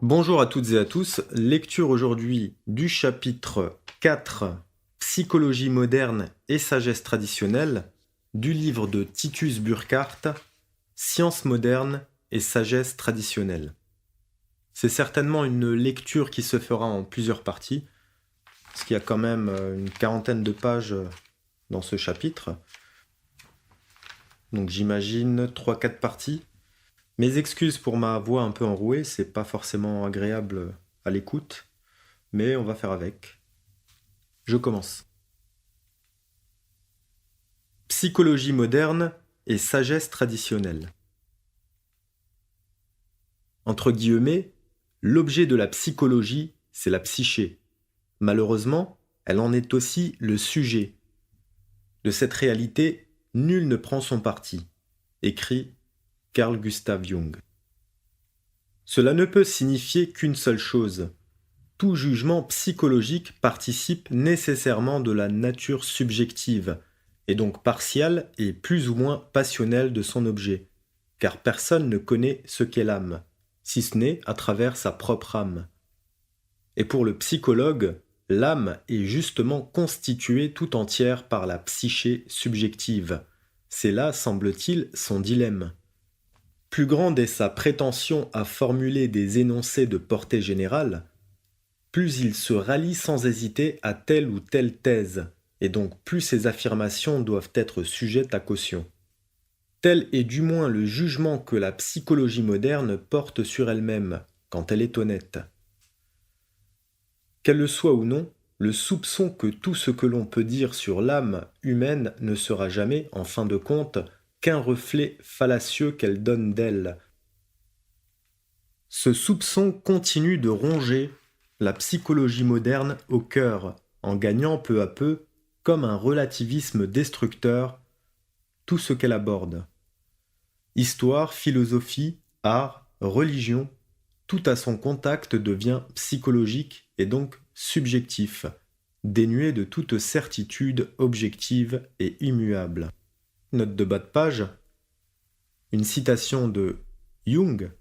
Bonjour à toutes et à tous, lecture aujourd'hui du chapitre 4, Psychologie moderne et sagesse traditionnelle, du livre de Titus Burckhardt, Sciences modernes et sagesse traditionnelle. C'est certainement une lecture qui se fera en plusieurs parties, parce qu'il y a quand même une quarantaine de pages dans ce chapitre. Donc j'imagine 3-4 parties. Mes excuses pour ma voix un peu enrouée, c'est pas forcément agréable à l'écoute, mais on va faire avec. Je commence. Psychologie moderne et sagesse traditionnelle. Entre guillemets, l'objet de la psychologie, c'est la psyché. Malheureusement, elle en est aussi le sujet. De cette réalité, nul ne prend son parti, écrit Carl Gustav Jung. Cela ne peut signifier qu'une seule chose. Tout jugement psychologique participe nécessairement de la nature subjective, et donc partiale et plus ou moins passionnelle de son objet, car personne ne connaît ce qu'est l'âme, si ce n'est à travers sa propre âme. Et pour le psychologue, l'âme est justement constituée tout entière par la psyché subjective. C'est là, semble-t-il, son dilemme. Plus grande est sa prétention à formuler des énoncés de portée générale, plus il se rallie sans hésiter à telle ou telle thèse, et donc plus ses affirmations doivent être sujettes à caution. Tel est du moins le jugement que la psychologie moderne porte sur elle-même, quand elle est honnête. Qu'elle le soit ou non, le soupçon que tout ce que l'on peut dire sur l'âme humaine ne sera jamais, en fin de compte, qu'un reflet fallacieux qu'elle donne d'elle. Ce soupçon continue de ronger la psychologie moderne au cœur, en gagnant peu à peu, comme un relativisme destructeur, tout ce qu'elle aborde. Histoire, philosophie, art, religion, tout à son contact devient psychologique et donc subjectif, dénué de toute certitude objective et immuable. Note de bas de page, une citation de Jung.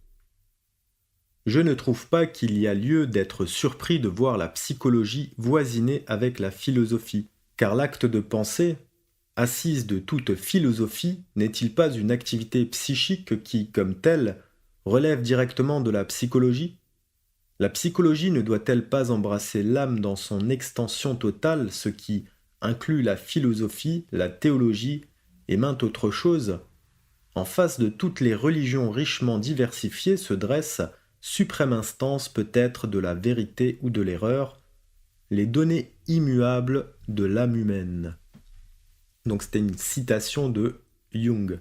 Je ne trouve pas qu'il y a lieu d'être surpris de voir la psychologie voisiner avec la philosophie, car l'acte de penser, assise de toute philosophie, n'est-il pas une activité psychique qui, comme telle, relève directement de la psychologie ? La psychologie ne doit-elle pas embrasser l'âme dans son extension totale, ce qui inclut la philosophie, la théologie et mainte autre chose ? En face de toutes les religions richement diversifiées se dresse, suprême instance peut-être de la vérité ou de l'erreur, les données immuables de l'âme humaine. Donc c'était une citation de Jung.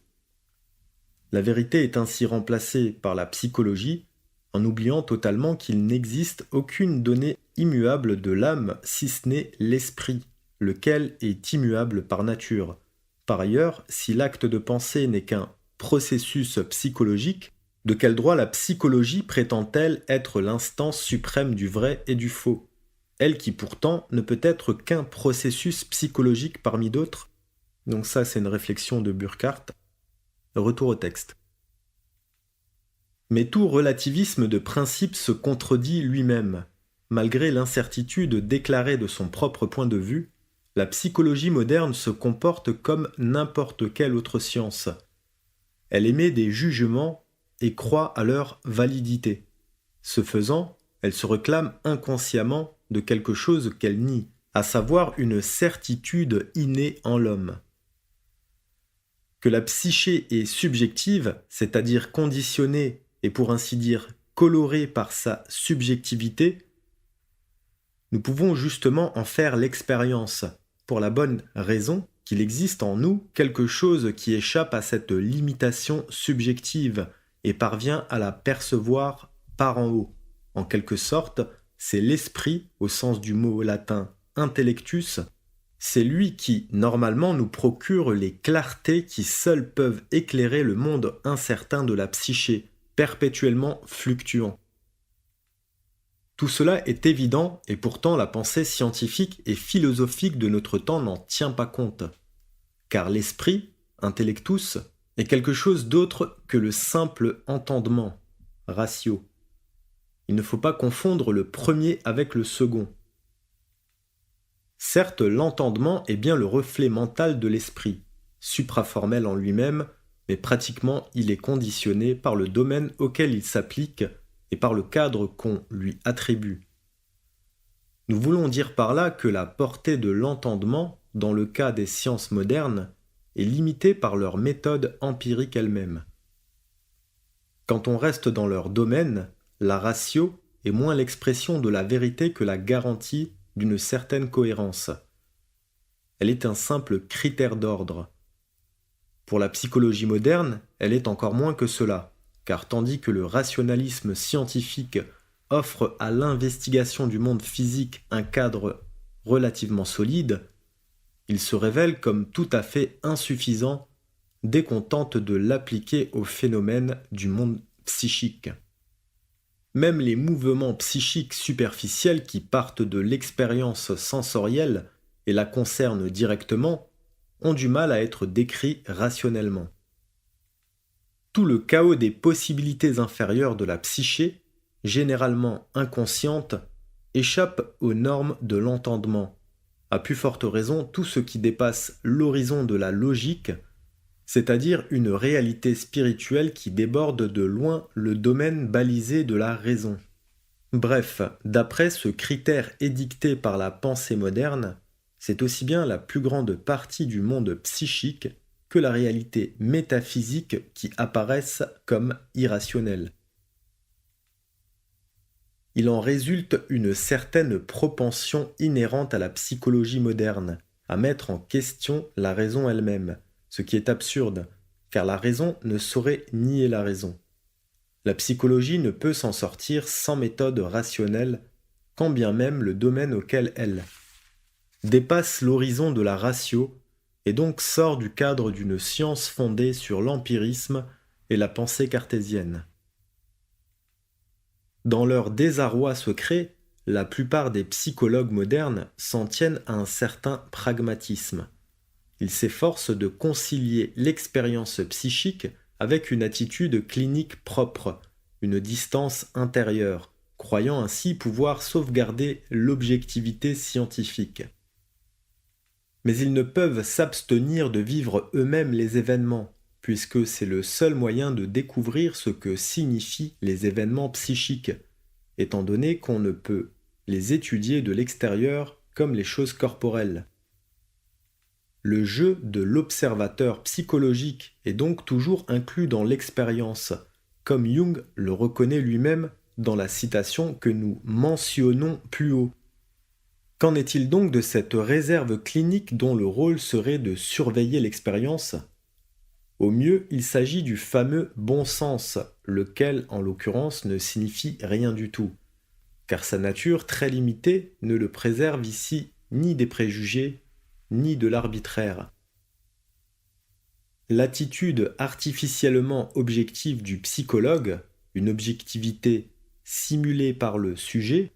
La vérité est ainsi remplacée par la psychologie, en oubliant totalement qu'il n'existe aucune donnée immuable de l'âme si ce n'est l'esprit, lequel est immuable par nature. Par ailleurs, si l'acte de penser n'est qu'un processus psychologique, de quel droit la psychologie prétend-elle être l'instance suprême du vrai et du faux ? Elle qui pourtant ne peut être qu'un processus psychologique parmi d'autres. Donc ça, c'est une réflexion de Burckhardt. Retour au texte. Mais tout relativisme de principe se contredit lui-même. Malgré l'incertitude déclarée de son propre point de vue, la psychologie moderne se comporte comme n'importe quelle autre science. Elle émet des jugements et croit à leur validité. Ce faisant, elle se réclame inconsciemment de quelque chose qu'elle nie, à savoir une certitude innée en l'homme. Que la psyché est subjective, c'est-à-dire conditionnée et pour ainsi dire colorée par sa subjectivité, nous pouvons justement en faire l'expérience, pour la bonne raison qu'il existe en nous quelque chose qui échappe à cette limitation subjective et parvient à la percevoir par en haut. En quelque sorte, c'est l'esprit, au sens du mot latin intellectus, c'est lui qui, normalement, nous procure les clartés qui seules peuvent éclairer le monde incertain de la psyché, perpétuellement fluctuant. Tout cela est évident et pourtant la pensée scientifique et philosophique de notre temps n'en tient pas compte. Car l'esprit, intellectus, est quelque chose d'autre que le simple entendement, ratio. Il ne faut pas confondre le premier avec le second. Certes, l'entendement est bien le reflet mental de l'esprit, supraformel en lui-même, mais pratiquement il est conditionné par le domaine auquel il s'applique et par le cadre qu'on lui attribue. Nous voulons dire par là que la portée de l'entendement, dans le cas des sciences modernes, est limitée par leur méthode empirique elle-même. Quand on reste dans leur domaine, la ratio est moins l'expression de la vérité que la garantie d'une certaine cohérence. Elle est un simple critère d'ordre. Pour la psychologie moderne, elle est encore moins que cela, car tandis que le rationalisme scientifique offre à l'investigation du monde physique un cadre relativement solide, il se révèle comme tout à fait insuffisant dès qu'on tente de l'appliquer aux phénomènes du monde psychique. Même les mouvements psychiques superficiels qui partent de l'expérience sensorielle et la concernent directement ont du mal à être décrits rationnellement. Tout le chaos des possibilités inférieures de la psyché, généralement inconsciente, échappe aux normes de l'entendement. À plus forte raison, tout ce qui dépasse l'horizon de la logique, c'est-à-dire une réalité spirituelle qui déborde de loin le domaine balisé de la raison. Bref, d'après ce critère édicté par la pensée moderne, c'est aussi bien la plus grande partie du monde psychique que la réalité métaphysique qui apparaissent comme irrationnelles. Il en résulte une certaine propension inhérente à la psychologie moderne, à mettre en question la raison elle-même, ce qui est absurde, car la raison ne saurait nier la raison. La psychologie ne peut s'en sortir sans méthode rationnelle, quand bien même le domaine auquel elle dépasse l'horizon de la ratio et donc sort du cadre d'une science fondée sur l'empirisme et la pensée cartésienne. Dans leur désarroi secret, la plupart des psychologues modernes s'en tiennent à un certain pragmatisme. Ils s'efforcent de concilier l'expérience psychique avec une attitude clinique propre, une distance intérieure, croyant ainsi pouvoir sauvegarder l'objectivité scientifique. Mais ils ne peuvent s'abstenir de vivre eux-mêmes les événements, puisque c'est le seul moyen de découvrir ce que signifient les événements psychiques, étant donné qu'on ne peut les étudier de l'extérieur comme les choses corporelles. Le jeu de l'observateur psychologique est donc toujours inclus dans l'expérience, comme Jung le reconnaît lui-même dans la citation que nous mentionnons plus haut. Qu'en est-il donc de cette réserve clinique dont le rôle serait de surveiller l'expérience ? Au mieux, il s'agit du fameux bon sens, lequel, en l'occurrence, ne signifie rien du tout, car sa nature très limitée ne le préserve ici ni des préjugés, ni de l'arbitraire. L'attitude artificiellement objective du psychologue, une objectivité simulée par le sujet,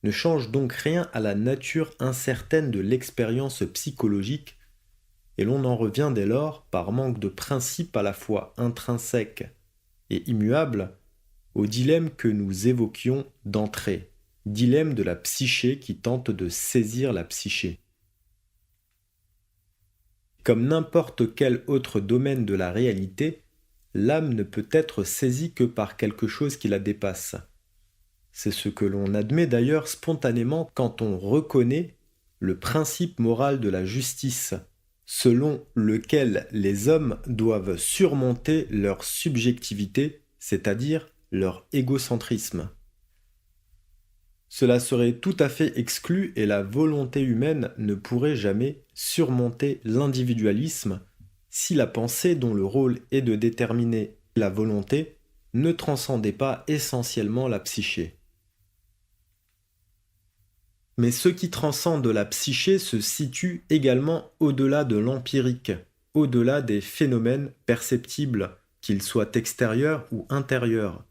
ne change donc rien à la nature incertaine de l'expérience psychologique, et l'on en revient dès lors, par manque de principe à la fois intrinsèque et immuable, au dilemme que nous évoquions d'entrée, dilemme de la psyché qui tente de saisir la psyché. Comme n'importe quel autre domaine de la réalité, l'âme ne peut être saisie que par quelque chose qui la dépasse. C'est ce que l'on admet d'ailleurs spontanément quand on reconnaît le principe moral de la justice, selon lequel les hommes doivent surmonter leur subjectivité, c'est-à-dire leur égocentrisme. Cela serait tout à fait exclu et la volonté humaine ne pourrait jamais surmonter l'individualisme si la pensée dont le rôle est de déterminer la volonté ne transcendait pas essentiellement la psyché. Mais ce qui transcende la psyché se situe également au-delà de l'empirique, au-delà des phénomènes perceptibles, qu'ils soient extérieurs ou intérieurs.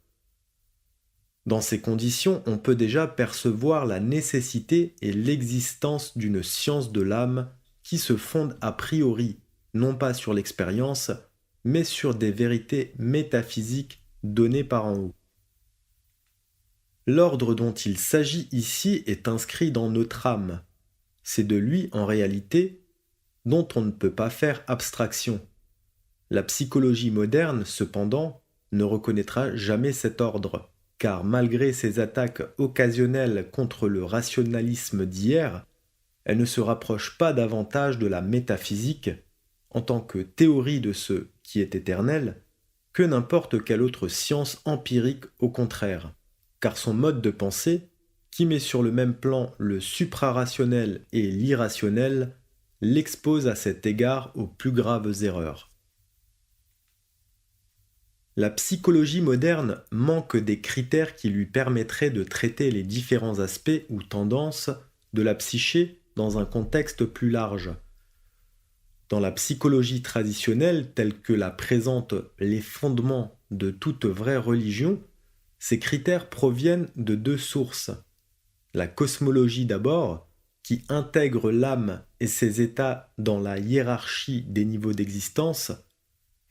Dans ces conditions, on peut déjà percevoir la nécessité et l'existence d'une science de l'âme qui se fonde a priori, non pas sur l'expérience, mais sur des vérités métaphysiques données par en haut. L'ordre dont il s'agit ici est inscrit dans notre âme. C'est de lui, en réalité, dont on ne peut pas faire abstraction. La psychologie moderne, cependant, ne reconnaîtra jamais cet ordre, car malgré ses attaques occasionnelles contre le rationalisme d'hier, elle ne se rapproche pas davantage de la métaphysique, en tant que théorie de ce qui est éternel, que n'importe quelle autre science empirique au contraire, car son mode de pensée, qui met sur le même plan le suprarationnel et l'irrationnel, l'expose à cet égard aux plus graves erreurs. La psychologie moderne manque des critères qui lui permettraient de traiter les différents aspects ou tendances de la psyché dans un contexte plus large. Dans la psychologie traditionnelle telle que la présentent les fondements de toute vraie religion, ces critères proviennent de deux sources. La cosmologie d'abord, qui intègre l'âme et ses états dans la hiérarchie des niveaux d'existence,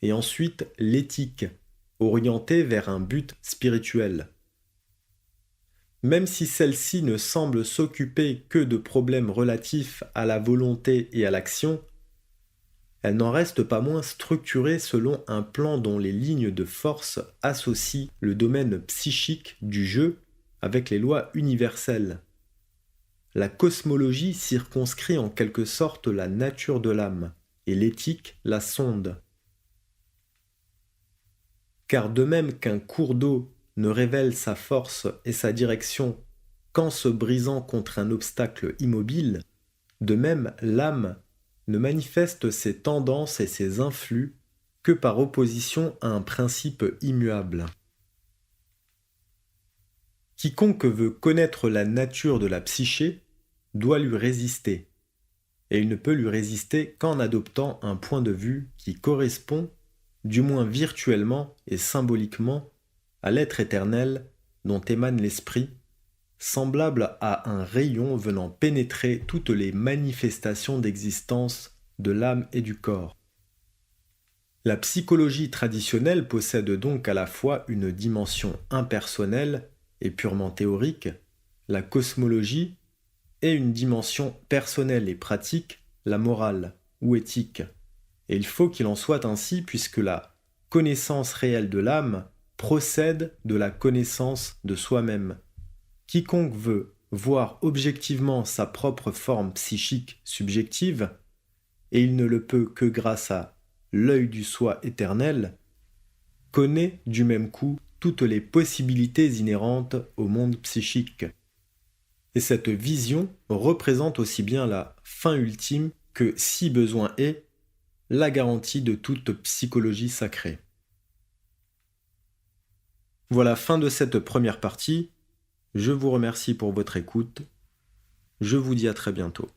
et ensuite l'éthique, orientée vers un but spirituel. Même si celle-ci ne semble s'occuper que de problèmes relatifs à la volonté et à l'action, elle n'en reste pas moins structurée selon un plan dont les lignes de force associent le domaine psychique du jeu avec les lois universelles. La cosmologie circonscrit en quelque sorte la nature de l'âme, et l'éthique la sonde. Car de même qu'un cours d'eau ne révèle sa force et sa direction qu'en se brisant contre un obstacle immobile, de même l'âme ne manifeste ses tendances et ses influx que par opposition à un principe immuable. Quiconque veut connaître la nature de la psyché doit lui résister, et il ne peut lui résister qu'en adoptant un point de vue qui correspond, du moins virtuellement et symboliquement, à l'être éternel dont émane l'esprit, semblable à un rayon venant pénétrer toutes les manifestations d'existence de l'âme et du corps. La psychologie traditionnelle possède donc à la fois une dimension impersonnelle et purement théorique, la cosmologie, et une dimension personnelle et pratique, la morale ou éthique. Et il faut qu'il en soit ainsi puisque la connaissance réelle de l'âme procède de la connaissance de soi-même. Quiconque veut voir objectivement sa propre forme psychique subjective, et il ne le peut que grâce à l'œil du soi éternel, connaît du même coup toutes les possibilités inhérentes au monde psychique. Et cette vision représente aussi bien la fin ultime que, si besoin est, la garantie de toute psychologie sacrée. Voilà, fin de cette première partie. Je vous remercie pour votre écoute. Je vous dis à très bientôt.